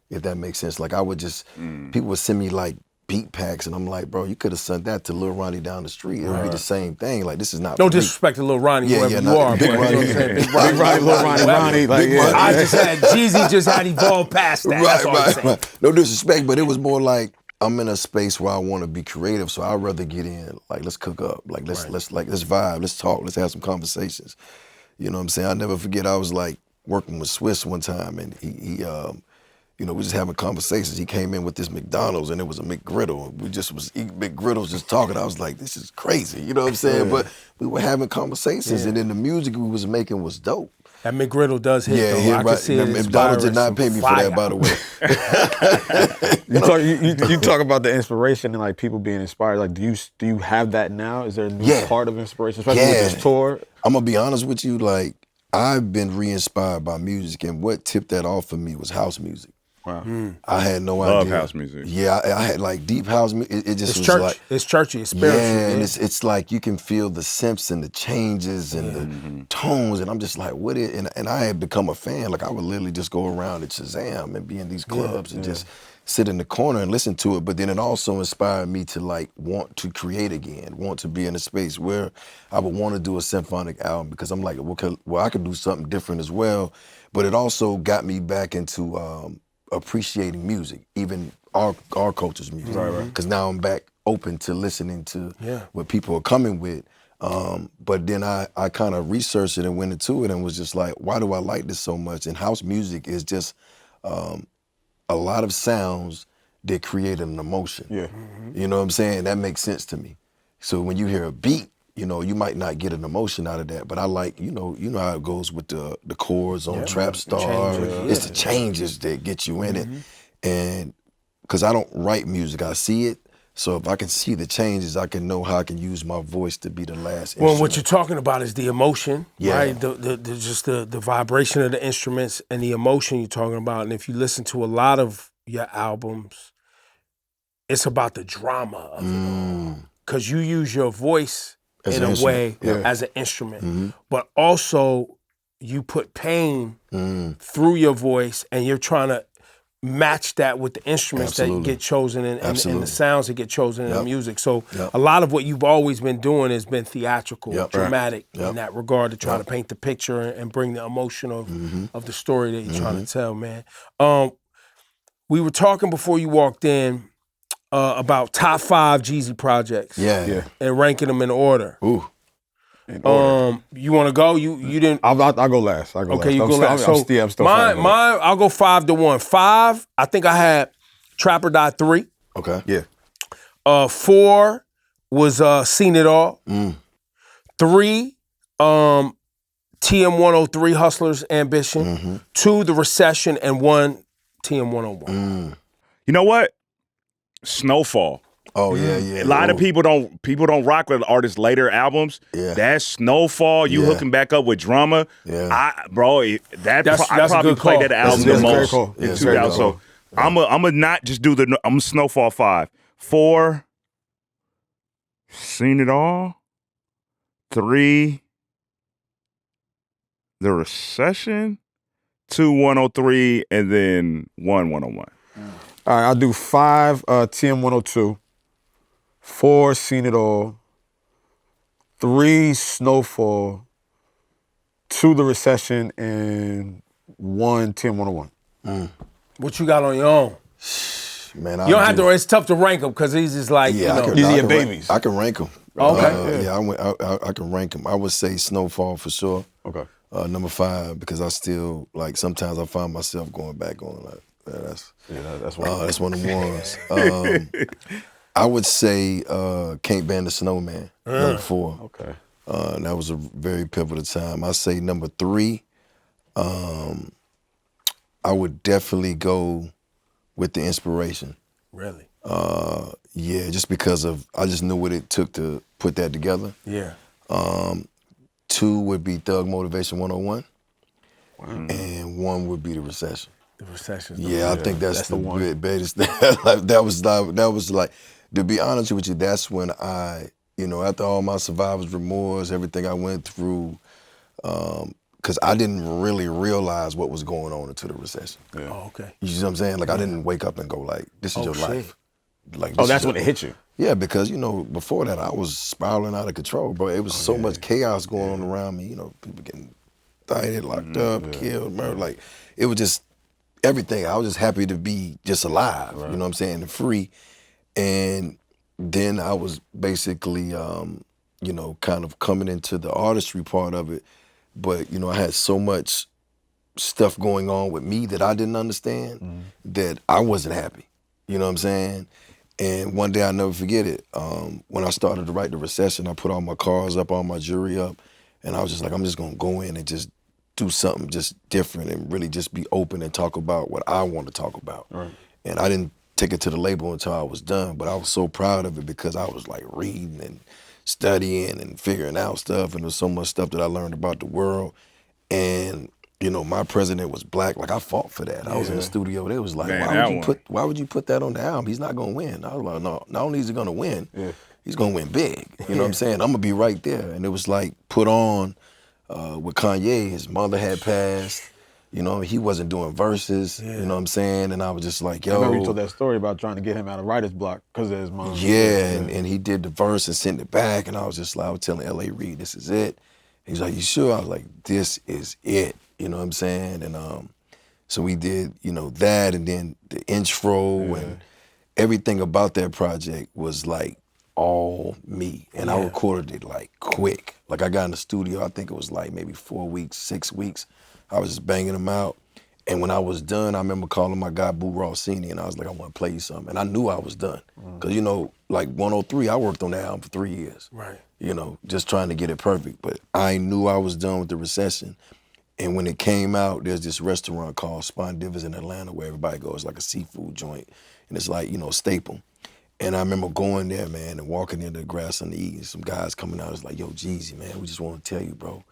if that makes sense. Like I would just, people would send me like beat packs, and I'm like, bro, you could have sent that to Lil Ronnie down the street. It would be the same thing. Like this is not. No disrespect to Lil Ronnie, whoever you are. Big Ronnie, Big Ronnie, Lil Ronnie. Like, I just had Jeezy just had evolved past that. That's all I'm saying. Right. No disrespect, but it was more like, I'm in a space where I want to be creative, so I'd rather get in, like, let's cook up, like, let's vibe, let's talk, let's have some conversations. You know what I'm saying? I'll never forget, I was like working with Swiss one time, and he you know, we just having conversations. He came in with this McDonald's, and it was a McGriddle. We just was eating McGriddles, just talking. I was like, this is crazy, you know what I'm saying? But we were having conversations, and then the music we was making was dope. That McGriddle does hit, though. I can see it. McDonald's did not pay me for that, by the way. You talk about the inspiration and like people being inspired. Like, do you have that now? Is there a new part of inspiration, especially with this tour? I'm gonna be honest with you. Like, I've been re-inspired by music, and what tipped that off for me was house music. Wow. I had no idea. Love house music. Yeah, I had like deep house music. It just was church. Like, it's churchy, it's spiritual. Yeah, and it's like you can feel the synths and the changes and the tones, and I'm just like, what is, and I had become a fan. Like I would literally just go around at Shazam and be in these clubs and just sit in the corner and listen to it. But then it also inspired me to like want to create again, want to be in a space where I would want to do a symphonic album, because I'm like, well, I could do something different as well. But it also got me back into appreciating music, even our culture's music. Because now I'm back open to listening to what people are coming with. But then I kind of researched it and went into it and was just like, why do I like this so much? And house music is just a lot of sounds that create an emotion. Yeah. You know what I'm saying? That makes sense to me. So when you hear a beat, you know, you might not get an emotion out of that, but I like, you know how it goes with the chords on Trap Star. It's the changes that get you in it. And because I don't write music, I see it. So if I can see the changes, I can know how I can use my voice to be the last instrument. Well, what you're talking about is the emotion, right? Just the vibration of the instruments and the emotion you're talking about. And if you listen to a lot of your albums, it's about the drama of it all. Because you use your voice as in a way as an instrument, but also you put pain through your voice, and you're trying to match that with the instruments that get chosen and the sounds that get chosen in the music. So a lot of what you've always been doing has been theatrical, dramatic in that regard, to try to paint the picture and bring the emotion of the story that you're trying to tell, man. We were talking before you walked in about top 5 Jeezy projects. Yeah. And ranking them in order. Ooh. You want to go? You didn't. I'll go last. Okay, you go last. I'm still mine. I'll go 5 to 1. 5. I think I had Trapper Die 3. Okay. Yeah. 4 was Seen It All. 3, TM103 Hustler's Ambition. 2, The Recession, and 1, TM101. You know what? Snowfall. Oh yeah. A lot of people don't rock with artists' later albums. Yeah. That Snowfall, you hooking back up with drama. Yeah. I That's probably a good played call. that album the most in 2000. So Yeah. I'm a not just do I'm Snowfall 5. 4, Seen It All. 3, The Recession. 2, 103, and then 1, 101. All right, I'll do 5, TM102. 4, Seen It All. 3, Snowfall. 2, The Recession, and 1, TM101. What you got on your own? Man, You don't have to. It's tough to rank them because he's just like Yeah, These are your babies. I can rank them. Okay. I can rank them. I would say Snowfall for sure. Okay. Number 5 because I still like sometimes I find myself going back on like That's one of the ones. I would say Can't Ban the Snowman. Number 4. Okay. That was a very pivotal time. I say number 3. I would definitely go with The Inspiration. Really? Yeah, just because I just knew what it took to put that together. Yeah. 2 would be Thug Motivation 101. And 1 would be The Recession. The Recession. Yeah, I think that's the one. biggest thing. that was like, to be honest with you, that's when I, after all my survivor's remorse, everything I went through, because I didn't really realize what was going on until the recession. Yeah. Oh, okay. You see what I'm saying? Like I didn't wake up and go like, this is your life. Like, That's when it hit you. Yeah, because before that I was spiraling out of control, bro. It was so much chaos going on around me. People getting indicted, locked up, killed, murdered. Like it was just everything. I was just happy to be just alive. Right. You know what I'm saying? And free. And then I was basically, kind of coming into the artistry part of it. But I had so much stuff going on with me that I didn't understand that I wasn't happy. You know what I'm saying? And one day I'll never forget it. When I started to write The Recession, I put all my cars up, all my jewelry up, and I was just like, I'm just gonna go in and just do something just different and really just be open and talk about what I want to talk about. Right. And I didn't take it to the label until I was done, but I was so proud of it because I was like reading and studying and figuring out stuff, and there's so much stuff that I learned about the world. And my president was black. Like I fought for that. I was in the studio. They was like, why would you put that on the album? He's not gonna win. I was like, no. Not only is he gonna win, he's gonna win big. You know what I'm saying? I'm gonna be right there. And it was like put on with Kanye. His mother had passed. He wasn't doing verses. You know what I'm saying? And I was just like, yo. I remember you told that story about trying to get him out of writer's block because of his mom. Yeah, and he did the verse and sent it back. And I was just like, I was telling L.A. Reid, this is it. He's like, you sure? I was like, this is it. You know what I'm saying? And so we did, that, and then the intro and everything about that project was like all me. And I recorded it like quick. Like I got in the studio, I think it was like maybe 4 weeks, 6 weeks. I was just banging them out. And when I was done, I remember calling my guy Boo Rossini, and I was like, I want to play you something. And I knew I was done. Because, like 103, I worked on that album for 3 years. Right. Just trying to get it perfect. But I knew I was done with The Recession. And when it came out, there's this restaurant called Spondivas in Atlanta where everybody goes, like a seafood joint. And it's like, a staple. And I remember going there, man, and walking in the grass and eating. Some guys coming out, was like, yo, Jeezy, man, we just want to tell you, bro,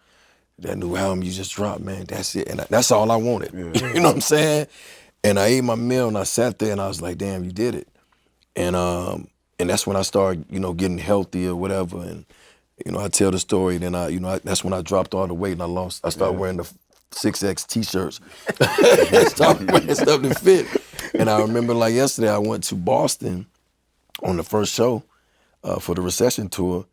that new album you just dropped, man, that's it. And that's all I wanted. You know what I'm saying? And I ate my meal and I sat there and I was like, damn, you did it. And that's when I started, getting healthy or whatever. And, I tell the story, then that's when I dropped all the weight and I started wearing the 6X t-shirts. I started wearing stuff that fit. And I remember like yesterday, I went to Boston on the first show for the Recession tour.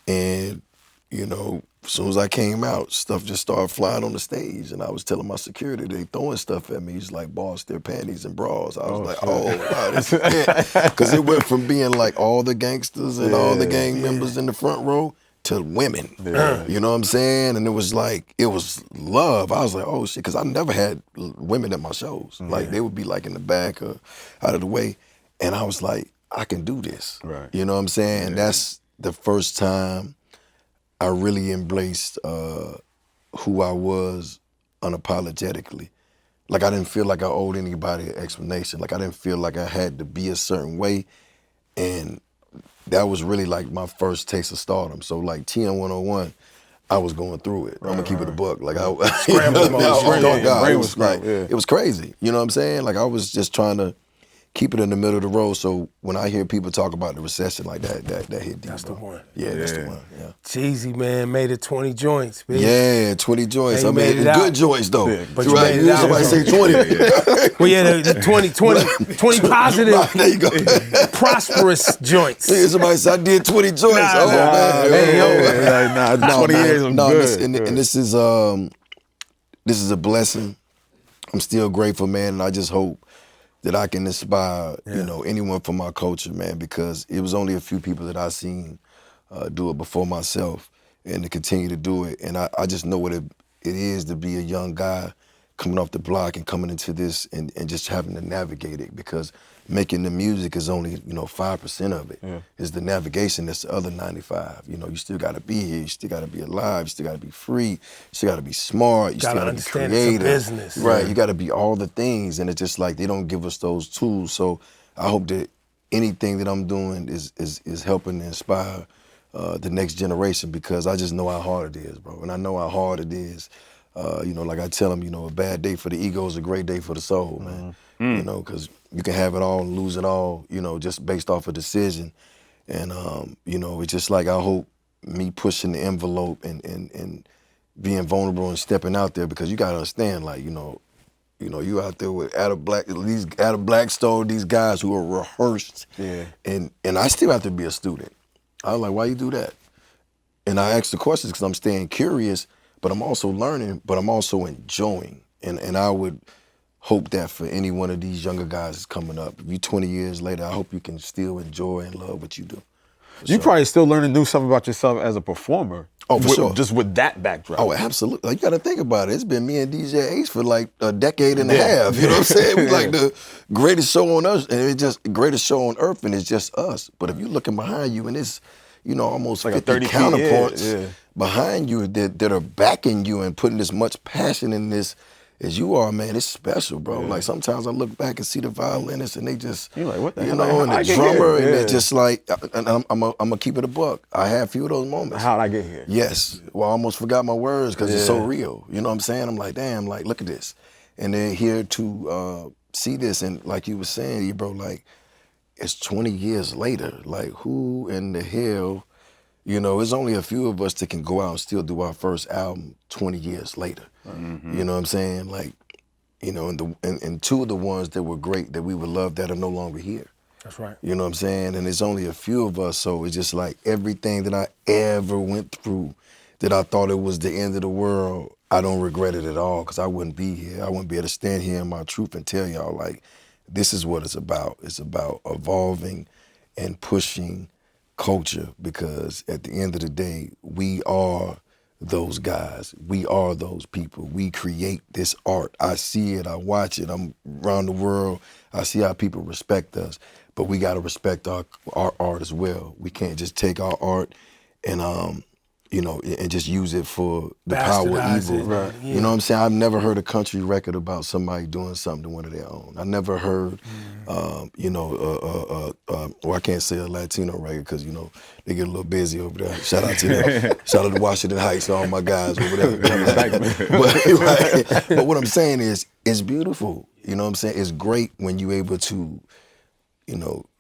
And you know, as soon as I came out, stuff just started flying on the stage. And I was telling my security, they throwing stuff at me. He's like, boss, their panties and bras. I was wow, this is it. Because it went from being like all the gangsters and all the gang members in the front row to women. You know what I'm saying? And it was love. I was like, oh shit, because I never had women at my shows. Like they would be like in the back or out of the way. And I was like, I can do this. Right. You know what I'm saying? And that's the first time I really embraced who I was unapologetically. Like I didn't feel like I owed anybody an explanation. Like I didn't feel like I had to be a certain way. And that was really like my first taste of stardom. So like TM101, I was going through it. I'm gonna keep it a buck. Like it was crazy. You know what I'm saying? Like I was just trying to keep it in the middle of the road. So when I hear people talk about the recession like that hit deep. That's the one. Yeah, that's the one. Yeah. Jeezy, man, made it 20 joints, man. Yeah, 20 joints. I mean, good joints though. Yeah, but you made it out. Somebody say 20. Well, yeah, the 20 positive, there you go. prosperous joints. Yeah, somebody said I did 20 joints. Man. Hey, yo. 20 years, I'm good. And this is a blessing. I'm still grateful, man, and I just hope that I can inspire, you know, anyone from my culture, man, because it was only a few people that I seen do it before myself, and to continue to do it. And I just know what it is to be a young guy coming off the block and coming into this and just having to navigate it, because making the music is only, 5% of it. It's the navigation that's the other 95. You know, you still gotta be here, you still gotta be alive, you still gotta be free, you still gotta be smart, you still gotta be creative. It's a business. Right, you gotta be all the things, and it's just like they don't give us those tools. So I hope that anything that I'm doing is helping to inspire the next generation, because I just know how hard it is, bro. And I know how hard it is. Like I tell them, a bad day for the ego is a great day for the soul, man. You know, because you can have it all and lose it all, just based off a decision. And, it's just like I hope me pushing the envelope and being vulnerable and stepping out there, because you got to understand, like, you out there with Adam Blackstone, these guys who are rehearsed. Yeah. And I still have to be a student. I was like, why you do that? And I ask the questions because I'm staying curious, but I'm also learning, but I'm also enjoying. And I would hope that for any one of these younger guys that's coming up, if you 20 years later, I hope you can still enjoy and love what you do. You probably still learning new stuff about yourself as a performer. Oh, for sure. Just with that backdrop. Oh, absolutely. Like, you got to think about it. It's been me and DJ Ace for like a decade and a half. You know what I'm saying? We like the greatest show on earth, and it's just the greatest show on earth, and it's just us. But if you're looking behind you, and it's, almost like 50 counterparts behind you that are backing you and putting as much passion in this as you are, man, it's special, bro. Like, sometimes I look back and see the violinists, and they just, you're like, what the hell? And the drummer, and it's just like, and I'm gonna keep it a buck. I had a few of those moments. How'd I get here? Yes. Well, I almost forgot my words because it's so real. You know what I'm saying? I'm like, damn, like, look at this. And then here to see this, and like you were saying, Ebro, like, it's 20 years later. Like, who in the hell, it's only a few of us that can go out and still do our first album 20 years later. Mm-hmm. You know what I'm saying? Like, and two of the ones that were great that we would love that are no longer here. That's right. You know what I'm saying? And it's only a few of us, so it's just like everything that I ever went through that I thought it was the end of the world, I don't regret it at all, because I wouldn't be here. I wouldn't be able to stand here in my truth and tell y'all, like, this is what it's about. It's about evolving and pushing culture, because at the end of the day, we are those guys. We are those people. We create this art. I see it, I watch it, I'm around the world, I see how people respect us, but we gotta respect our art as well. We can't just take our art and and just use it for the power of evil. Right. Yeah. You know what I'm saying? I've never heard a country record about somebody doing something to one of their own. I never heard, or I can't say a Latino record because, they get a little busy over there. Shout out to them. Shout out to Washington Heights, all my guys over there. But what I'm saying is, it's beautiful. You know what I'm saying? It's great when you're able to,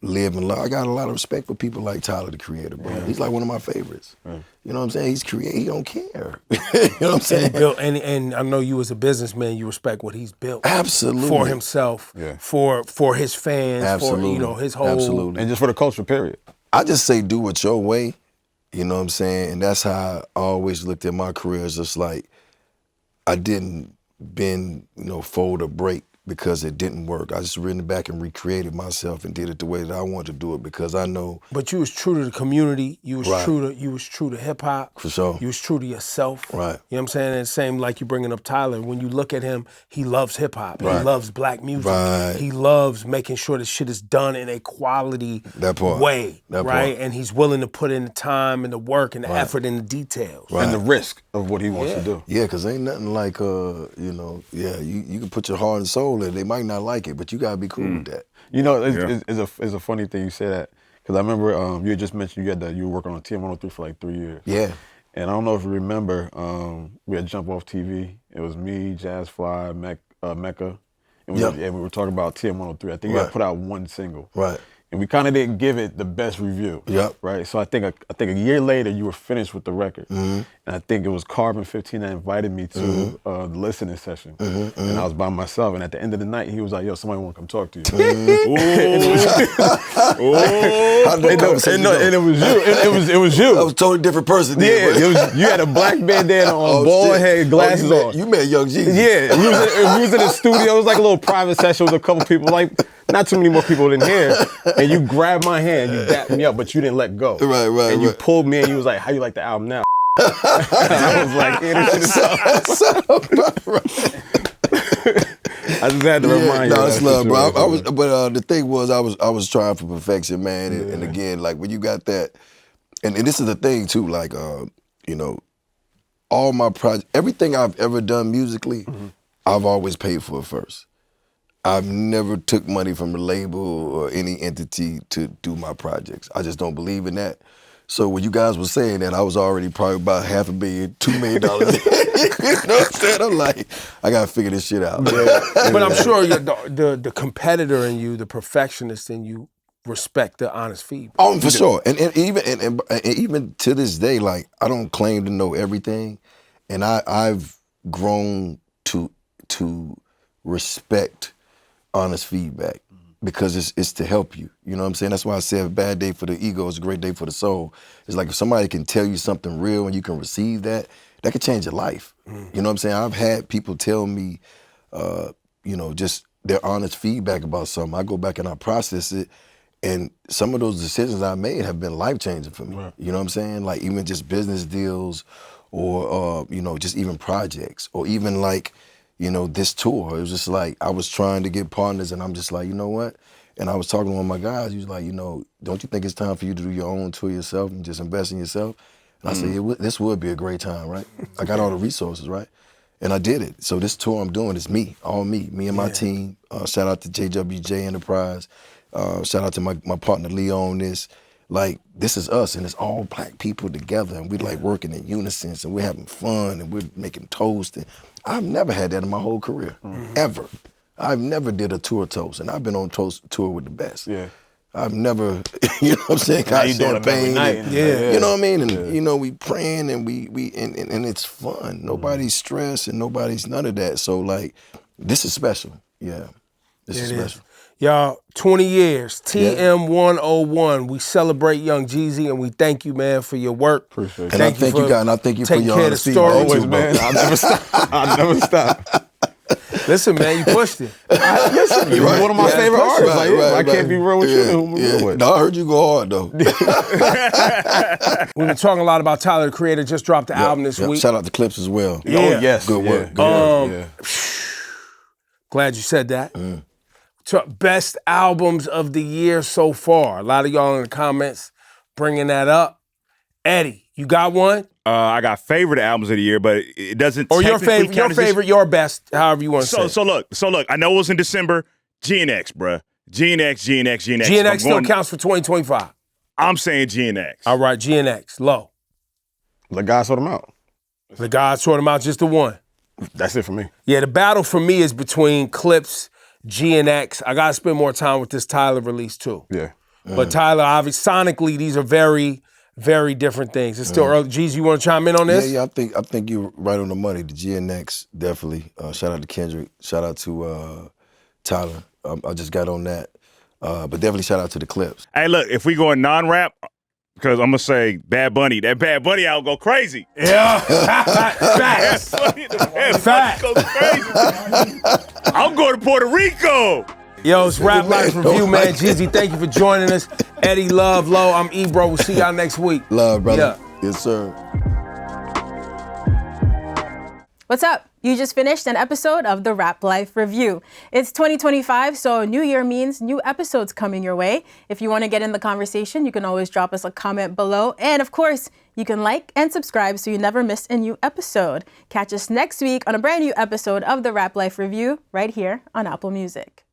live and love. I got a lot of respect for people like Tyler, the Creator, bro. Yeah. He's like one of my favorites. Yeah. You know what I'm saying? He's creative. He don't care. You know what I'm saying? And I know you as a businessman, you respect what he's built. Absolutely. For himself, for his fans, absolutely. for his whole... Absolutely. And just for the culture, period. I just say do it your way, You know what I'm saying? And that's how I always looked at my career, as just like I didn't bend, fold or break because it didn't work. I just ran back and recreated myself and did it the way that I wanted to do it because I know. But you was true to the community. You was Right. true to hip hop. For sure. You was true to yourself. Right. You know what I'm saying? And same like you bringing up Tyler. When you look at him, he loves hip hop. Right. He loves black music. Right. He loves making sure the shit is done in a quality way. That right. part. And he's willing to put in the time and the work and the Right. effort and the details. Right. And the risk of what he wants to do. Yeah, because ain't nothing like, you can put your heart and soul in it. They might not like it, but you got to be cool with that. You know, it's a funny thing you say that, because I remember you had just mentioned you were working on TM103 for like 3 years. Yeah. And I don't know if you remember, we had Jump Off TV. It was me, Jazz Fly, Mecca, and we were talking about TM103. I think we had put out one single. Right. And we kind of didn't give it the best review. Yep. Right. So I think a year later you were finished with the record, and I think it was Carbon 15 that invited me to the listening session, and I was by myself. And at the end of the night, he was like, "Yo, somebody want to come talk to you." And it was you. It was you. I was a totally different person. Yeah, you had a black bandana on, bald head, glasses on. You met Young Jeezy. Yeah, we was in the studio. It was like a little private session with a couple people, like not too many more people in here. And you grabbed my hand, you dapped me up, but you didn't let go. Right. And you pulled me, and you was like, "How you like the album now?" I was like, "Yeah, this shit is I just had to remind you. No, it's love, bro. But the thing was, I was trying for perfection, man. And again, like when you got that, and this is the thing too, like all my projects, everything I've ever done musically, I've always paid for it first. I've never took money from a label or any entity to do my projects. I just don't believe in that. So when you guys were saying that, I was already probably about $500 million, $2 million. You know what I'm saying? I'm like, I gotta figure this shit out. But I'm sure the competitor in you, the perfectionist in you, respect the honest feedback. Oh, for sure. And even to this day, like I don't claim to know everything, and I've grown to respect honest feedback because it's to help you. You know what I'm saying? That's why I said a bad day for the ego is a great day for the soul. It's like if somebody can tell you something real and you can receive that could change your life. You know what I'm saying? I've had people tell me, just their honest feedback about something. I go back and I process it, and some of those decisions I made have been life-changing for me. Right. You know what I'm saying? Like even just business deals or, just even projects or even like, this tour. It was just like I was trying to get partners and I'm just like, you know what? And I was talking to one of my guys. He was like, don't you think it's time for you to do your own tour yourself and just invest in yourself? And I said, this would be a great time, right? I got all the resources, right? And I did it. So this tour I'm doing is me, all me and my team. Shout out to JWJ Enterprise. Shout out to my partner Leo on this. Like, this is us, and it's all black people together, and we're like working in unison, and we're having fun, and we're making toast. And I've never had that in my whole career, ever. I've never did a tour toast, and I've been on tour with the best. Yeah. I've never, you know what I'm saying? Got champagne. You know what I mean? And we praying and and it's fun. Nobody's stressed and nobody's none of that. So like, this is special. Yeah. This is special. Y'all, 20 years, TM101. We celebrate Young Jeezy and we thank you, man, for your work. Appreciate it. And I thank you, God, and I thank you for your honesty. Always, man. I'll never stop. I'll never stop. Listen, man, you pushed it. Listen, you're one of my favorite artists. I can't be real with you. No, I heard you go hard, though. We've been talking a lot about Tyler, the Creator. Just dropped the album this week. Shout out to Clips as well. Yeah. Oh, yes. Good work. Glad you said that. Best albums of the year so far. A lot of y'all in the comments bringing that up. Eddie, you got one? I got favorite albums of the year, but it doesn't. Or your favorite, your best, however you want to say. So look. I know it was in December. GNX, bruh. GNX. GNX still counts for 2025. I'm saying GNX. All right, GNX. Low. The guy sort him out. The guy sort him out, just the one. That's it for me. Yeah, the battle for me is between Clips, GNX. I gotta spend more time with this Tyler release too. Yeah. But Tyler, obviously, sonically, these are very, very different things. It's still early. Jeezy, you want to chime in on this? Yeah. I think you're right on the money. The GNX, definitely. Shout out to Kendrick. Shout out to Tyler. I just got on that. But definitely shout out to the Clips. Hey, look, if we go in non-rap, Because I'm gonna say Bad Bunny. That Bad Bunny album go crazy. Yeah. Facts. Facts. Go crazy. I'm going to Puerto Rico. Yo, it's Rap Life Review, man. Jeezy, thank you for joining us. Eddie, love, Low. I'm Ebro. We'll see y'all next week. Love, brother. Yeah. Yes, sir. What's up? You just finished an episode of the Rap Life Review. It's 2025, so New Year means new episodes coming your way. If you want to get in the conversation, you can always drop us a comment below. And of course, you can like and subscribe so you never miss a new episode. Catch us next week on a brand new episode of the Rap Life Review right here on Apple Music.